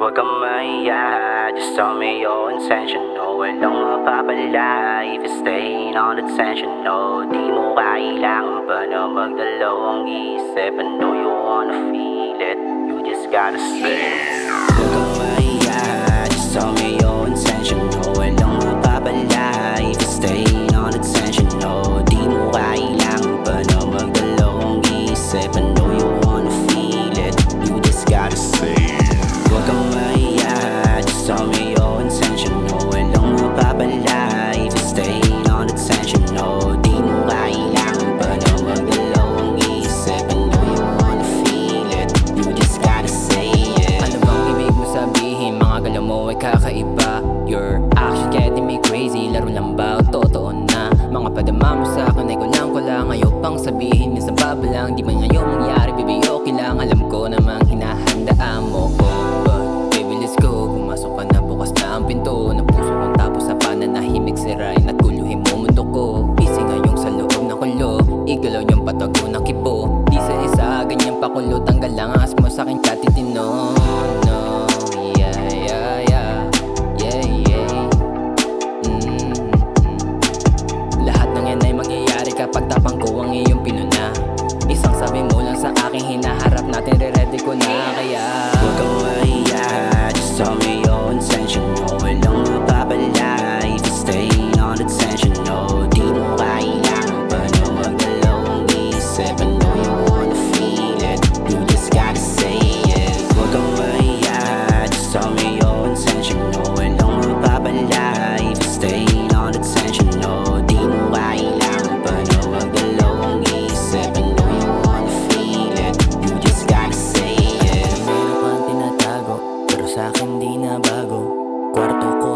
Huwag kang mahiya, just tell me your intention. No, walang mapapala if you're staying on attention. No, di mo kailangan pa na magdalawang isip. I know you wanna feel it, you just gotta say. Huwag kang mahiya, just tell me your intention. No, walang mapapala if you're staying on attention. No, di mo kailangan pa na magdalawang isip. I know you wanna feel it, you just gotta say. Huwag kang mahiya, just tell me your intention. No, walang mapapala if you're staying on attention. No, di mo kailangan pa na magdalawang isip. I know you wanna feel it, you just gotta say it. Ano bang ibig mo sabihin? Mga galaw mo ay kakaiba. Your action getting me crazy. Laro lang ba o totoo na? Mga padama mo sa akin ay kulang-kulang. Ayaw pang sabihin, minsan babalang. Di man ngayon mangyari, baby okay lang. Alam ko namang hinahandaan mo ko, but baby let's go. Pumasok ka na, bukas na ang pinto ng puso kong, tapos sa pananahimik sirain at guluhin mo mundo ko. Easy ngayong sa loob ng kulo, igalaw yung patago ng kibo. Di sa isa, ganyan pakulo. Tanggal lang ang asmo sa aking katitino. No, yeah, yeah, yeah, yeah, yeah. Lahat ng yan ay mangyayari kapag tapang ko ang iyong pinuna. Isang sabi mo lang sa aking hinaharap natin, re-ready ko na kaya. Huwag kang mahiya, just tell me your intention. No, walang mapapala if you're staying on attention. No, di mo kailangan pa na magdalawang isip. I know you wanna feel it, you just gotta say it. Huwag kang mahiya, just tell me your intention. No, walang mapapala if you're staying on attention. No, di mo kailangan pa na magdalawang isip. I know you wanna feel it, you just gotta say it. Meron kang tinatago, pero sa'kin di na bago. Kwarto ko